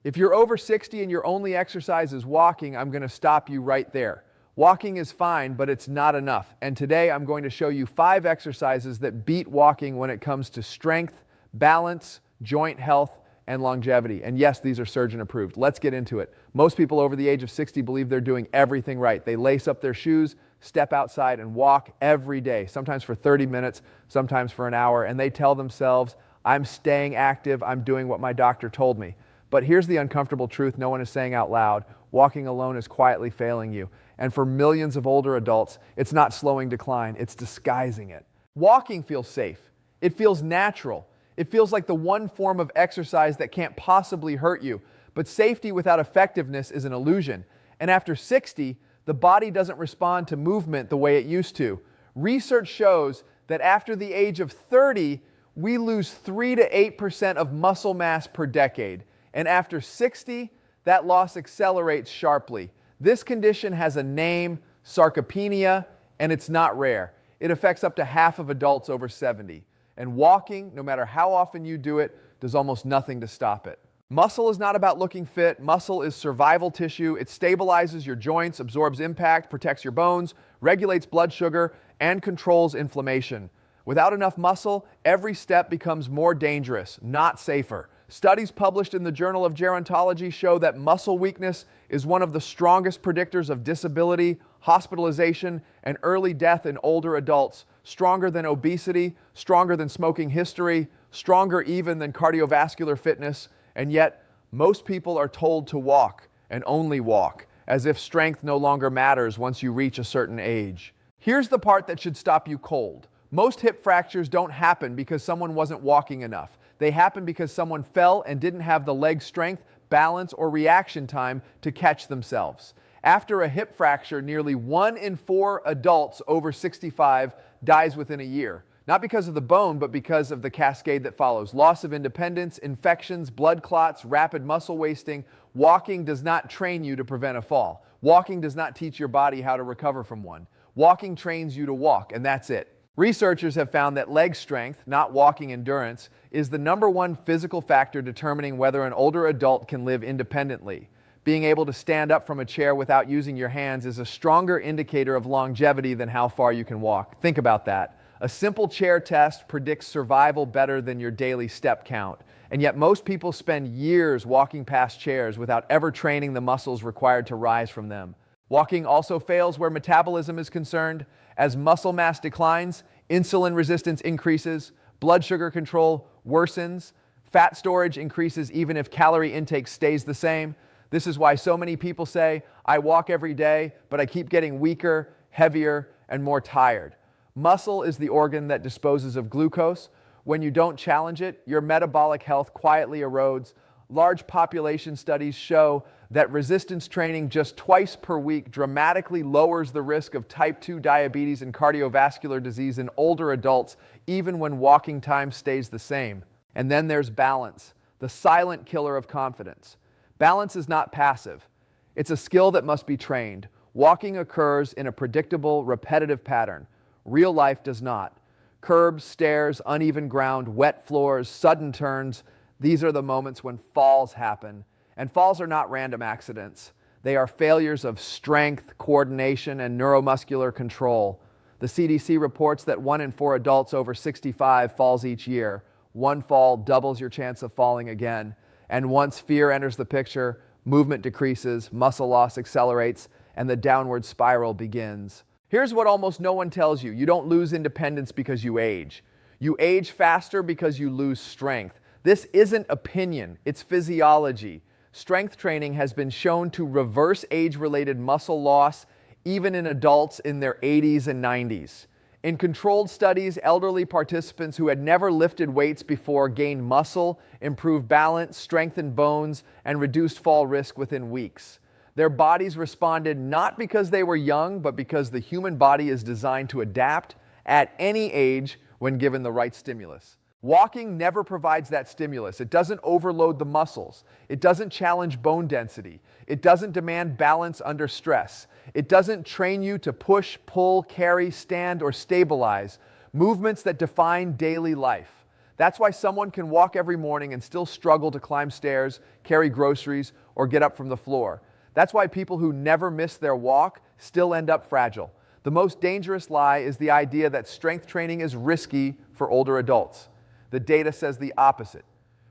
If you're over 60 and your only exercise is walking, I'm going to stop you right there. Walking is fine, but it's not enough. And today I'm going to show you 5 exercises that beat walking when it comes to strength, balance, joint health, and longevity. And yes, these are surgeon approved. Let's get into it. Most people over the age of 60 believe they're doing everything right. They lace up their shoes, step outside, and walk every day, sometimes for 30 minutes, sometimes for an hour, and they tell themselves, I'm staying active, I'm doing what my doctor told me. But here's the uncomfortable truth no one is saying out loud. Walking alone is quietly failing you. And for millions of older adults, it's not slowing decline, it's disguising it. Walking feels safe. It feels natural. It feels like the one form of exercise that can't possibly hurt you. But safety without effectiveness is an illusion. And after 60, the body doesn't respond to movement the way it used to. Research shows that after the age of 30, we lose 3 to 8% of muscle mass per decade. And after 60, that loss accelerates sharply. This condition has a name, sarcopenia, and it's not rare. It affects up to half of adults over 70. And walking, no matter how often you do it, does almost nothing to stop it. Muscle is not about looking fit. Muscle is survival tissue. It stabilizes your joints, absorbs impact, protects your bones, regulates blood sugar, and controls inflammation. Without enough muscle, every step becomes more dangerous, not safer. Studies published in the Journal of Gerontology show that muscle weakness is one of the strongest predictors of disability, hospitalization, and early death in older adults, stronger than obesity, stronger than smoking history, stronger even than cardiovascular fitness, and yet most people are told to walk and only walk, as if strength no longer matters once you reach a certain age. Here's the part that should stop you cold. Most hip fractures don't happen because someone wasn't walking enough. They happen because someone fell and didn't have the leg strength, balance, or reaction time to catch themselves. After a hip fracture, nearly 1 in 4 adults over 65 dies within a year. Not because of the bone, but because of the cascade that follows. Loss of independence, infections, blood clots, rapid muscle wasting. Walking does not train you to prevent a fall. Walking does not teach your body how to recover from one. Walking trains you to walk, and that's it. Researchers have found that leg strength, not walking endurance, is the #1 physical factor determining whether an older adult can live independently. Being able to stand up from a chair without using your hands is a stronger indicator of longevity than how far you can walk. Think about that. A simple chair test predicts survival better than your daily step count. And yet most people spend years walking past chairs without ever training the muscles required to rise from them. Walking also fails where metabolism is concerned. As muscle mass declines, insulin resistance increases, blood sugar control worsens, fat storage increases even if calorie intake stays the same. This is why so many people say, I walk every day, but I keep getting weaker, heavier, and more tired. Muscle is the organ that disposes of glucose. When you don't challenge it, your metabolic health quietly erodes. Large population studies show that resistance training just twice per week dramatically lowers the risk of type 2 diabetes and cardiovascular disease in older adults, even when walking time stays the same. And then there's balance, the silent killer of confidence. Balance is not passive. It's a skill that must be trained. Walking occurs in a predictable, repetitive pattern. Real life does not. Curbs, stairs, uneven ground, wet floors, sudden turns, these are the moments when falls happen. And falls are not random accidents. They are failures of strength, coordination, and neuromuscular control. The CDC reports that 1 in 4 adults over 65 falls each year. One fall doubles your chance of falling again. And once fear enters the picture, movement decreases, muscle loss accelerates, and the downward spiral begins. Here's what almost no one tells you. You don't lose independence because you age. You age faster because you lose strength. This isn't opinion, it's physiology. Strength training has been shown to reverse age-related muscle loss even in adults in their 80s and 90s. In controlled studies, elderly participants who had never lifted weights before gained muscle, improved balance, strengthened bones, and reduced fall risk within weeks. Their bodies responded not because they were young, but because the human body is designed to adapt at any age when given the right stimulus. Walking never provides that stimulus. It doesn't overload the muscles. It doesn't challenge bone density. It doesn't demand balance under stress. It doesn't train you to push, pull, carry, stand, or stabilize, movements that define daily life. That's why someone can walk every morning and still struggle to climb stairs, carry groceries, or get up from the floor. That's why people who never miss their walk still end up fragile. The most dangerous lie is the idea that strength training is risky for older adults. The data says the opposite.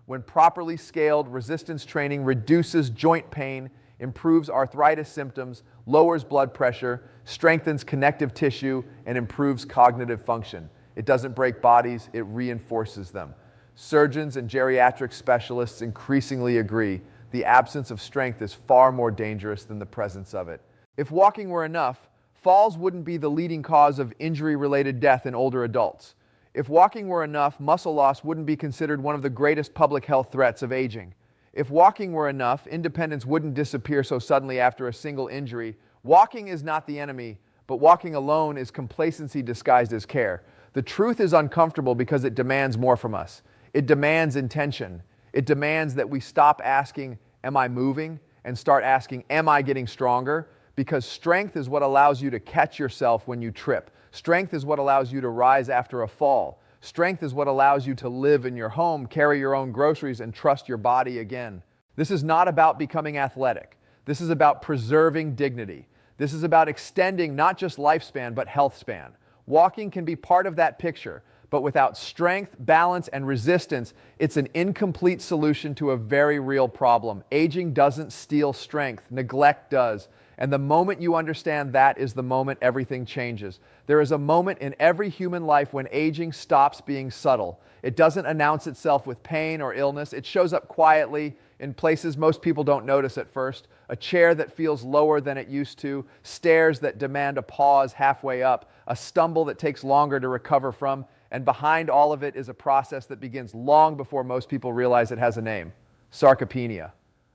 When properly scaled, resistance training reduces joint pain, improves arthritis symptoms, lowers blood pressure, strengthens connective tissue, and improves cognitive function. It doesn't break bodies, it reinforces them. Surgeons and geriatric specialists increasingly agree the absence of strength is far more dangerous than the presence of it. If walking were enough, falls wouldn't be the leading cause of injury-related death in older adults. If walking were enough, muscle loss wouldn't be considered one of the greatest public health threats of aging. If walking were enough, independence wouldn't disappear so suddenly after a single injury. Walking is not the enemy, but walking alone is complacency disguised as care. The truth is uncomfortable because it demands more from us. It demands intention. It demands that we stop asking, "Am I moving?" and start asking, "Am I getting stronger?" Because strength is what allows you to catch yourself when you trip. Strength is what allows you to rise after a fall. Strength is what allows you to live in your home, carry your own groceries, and trust your body again. This is not about becoming athletic. This is about preserving dignity. This is about extending not just lifespan, but health span. Walking can be part of that picture, but without strength, balance, and resistance, it's an incomplete solution to a very real problem. Aging doesn't steal strength, neglect does. And the moment you understand that is the moment everything changes. There is a moment in every human life when aging stops being subtle. It doesn't announce itself with pain or illness. It shows up quietly in places most people don't notice at first. A chair that feels lower than it used to, stairs that demand a pause halfway up, a stumble that takes longer to recover from, and behind all of it is a process that begins long before most people realize it has a name: sarcopenia.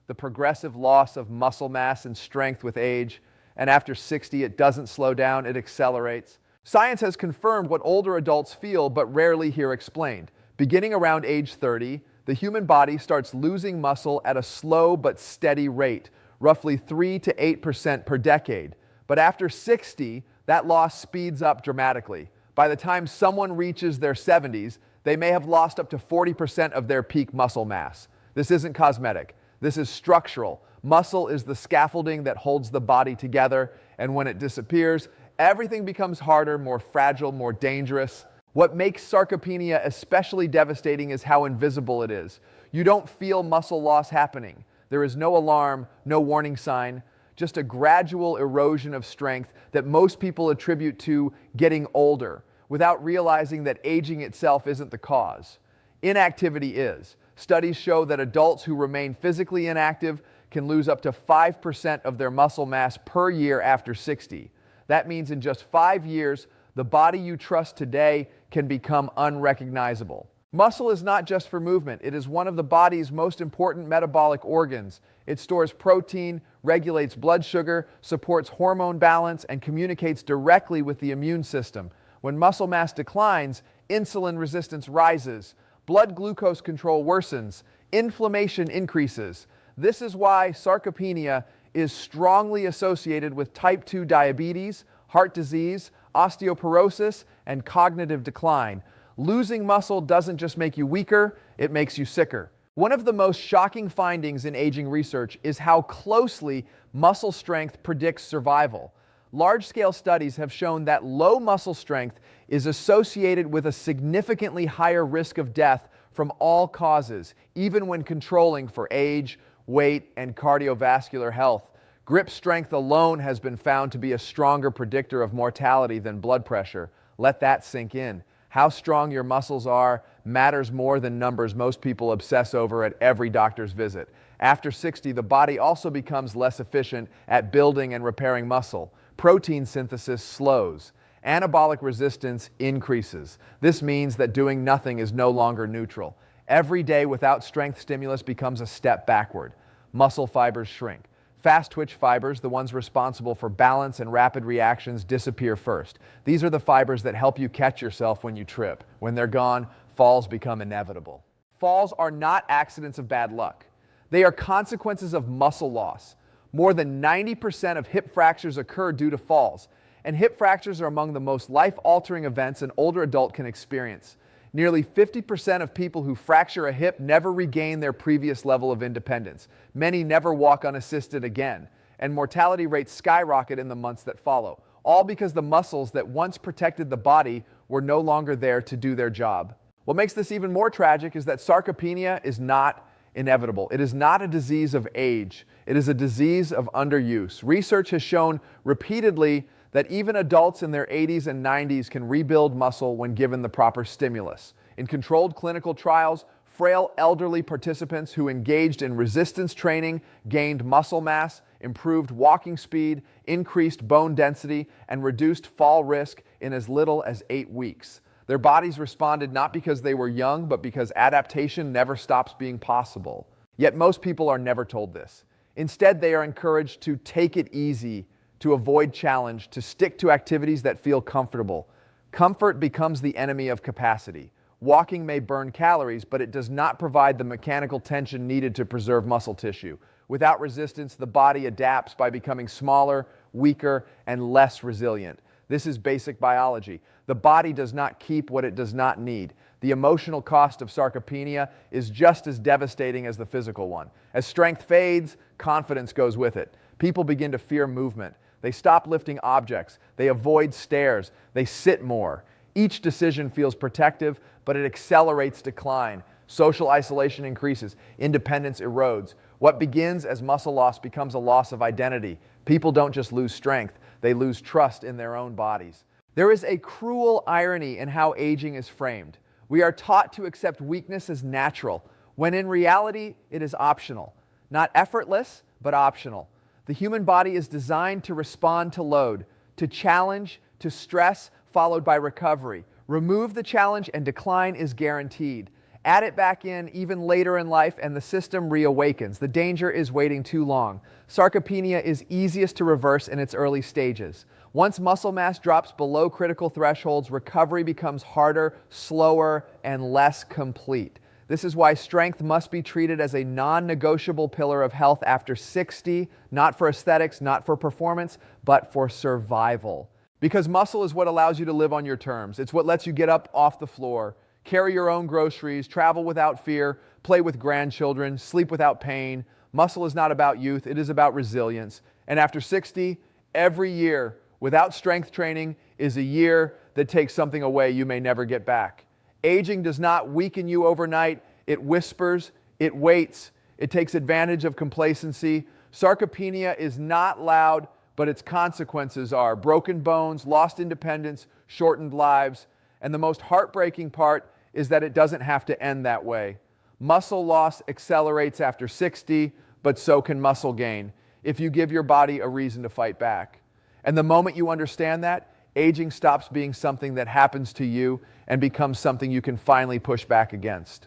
The progressive loss of muscle mass and strength with age, and after 60 it doesn't slow down, it accelerates. Science has confirmed what older adults feel but rarely hear explained. Beginning around age 30, the human body starts losing muscle at a slow but steady rate, roughly 3 to 8% per decade. But after 60, that loss speeds up dramatically. By the time someone reaches their 70s, they may have lost up to 40% of their peak muscle mass. This isn't cosmetic. This is structural. Muscle is the scaffolding that holds the body together, and when it disappears, everything becomes harder, more fragile, more dangerous. What makes sarcopenia especially devastating is how invisible it is. You don't feel muscle loss happening. There is no alarm, no warning sign, just a gradual erosion of strength that most people attribute to getting older, without realizing that aging itself isn't the cause. Inactivity is. Studies show that adults who remain physically inactive can lose up to 5% of their muscle mass per year after 60. That means in just 5 years, the body you trust today can become unrecognizable. Muscle is not just for movement. It is one of the body's most important metabolic organs. It stores protein, regulates blood sugar, supports hormone balance, and communicates directly with the immune system. When muscle mass declines, insulin resistance rises, blood glucose control worsens, inflammation increases. This is why sarcopenia is strongly associated with type 2 diabetes, heart disease, osteoporosis, and cognitive decline. Losing muscle doesn't just make you weaker, it makes you sicker. One of the most shocking findings in aging research is how closely muscle strength predicts survival. Large-scale studies have shown that low muscle strength is associated with a significantly higher risk of death from all causes, even when controlling for age, weight, and cardiovascular health. Grip strength alone has been found to be a stronger predictor of mortality than blood pressure. Let that sink in. How strong your muscles are matters more than numbers most people obsess over at every doctor's visit. After 60, the body also becomes less efficient at building and repairing muscle. Protein synthesis slows. Anabolic resistance increases. This means that doing nothing is no longer neutral. Every day without strength stimulus becomes a step backward. Muscle fibers shrink. Fast twitch fibers, the ones responsible for balance and rapid reactions, disappear first. These are the fibers that help you catch yourself when you trip. When they're gone, falls become inevitable. Falls are not accidents of bad luck. They are consequences of muscle loss. More than 90% of hip fractures occur due to falls, and hip fractures are among the most life-altering events an older adult can experience. Nearly 50% of people who fracture a hip never regain their previous level of independence. Many never walk unassisted again, and mortality rates skyrocket in the months that follow, all because the muscles that once protected the body were no longer there to do their job. What makes this even more tragic is that sarcopenia is not inevitable. It is not a disease of age. It is a disease of underuse. Research has shown repeatedly that even adults in their 80s and 90s can rebuild muscle when given the proper stimulus. In controlled clinical trials, frail elderly participants who engaged in resistance training gained muscle mass, improved walking speed, increased bone density, and reduced fall risk in as little as 8 weeks. Their bodies responded not because they were young, but because adaptation never stops being possible. Yet most people are never told this. Instead, they are encouraged to take it easy, to avoid challenge, to stick to activities that feel comfortable. Comfort becomes the enemy of capacity. Walking may burn calories, but it does not provide the mechanical tension needed to preserve muscle tissue. Without resistance, the body adapts by becoming smaller, weaker, and less resilient. This is basic biology. The body does not keep what it does not need. The emotional cost of sarcopenia is just as devastating as the physical one. As strength fades, confidence goes with it. People begin to fear movement. They stop lifting objects. They avoid stairs. They sit more. Each decision feels protective, but it accelerates decline. Social isolation increases. Independence erodes. What begins as muscle loss becomes a loss of identity. People don't just lose strength, they lose trust in their own bodies. There is a cruel irony in how aging is framed. We are taught to accept weakness as natural, when in reality it is optional. Not effortless, but optional. The human body is designed to respond to load, to challenge, to stress, followed by recovery. Remove the challenge and decline is guaranteed. Add it back in even later in life and the system reawakens. The danger is waiting too long. Sarcopenia is easiest to reverse in its early stages. Once muscle mass drops below critical thresholds, recovery becomes harder, slower, and less complete. This is why strength must be treated as a non-negotiable pillar of health after 60, not for aesthetics, not for performance, but for survival. Because muscle is what allows you to live on your terms. It's what lets you get up off the floor, carry your own groceries, travel without fear, play with grandchildren, sleep without pain. Muscle is not about youth, it is about resilience. And after 60, every year without strength training is a year that takes something away you may never get back. Aging does not weaken you overnight. It whispers, it waits, it takes advantage of complacency. Sarcopenia is not loud, but its consequences are broken bones, lost independence, shortened lives. And the most heartbreaking part is that it doesn't have to end that way. Muscle loss accelerates after 60, but so can muscle gain if you give your body a reason to fight back. And the moment you understand that, aging stops being something that happens to you and becomes something you can finally push back against.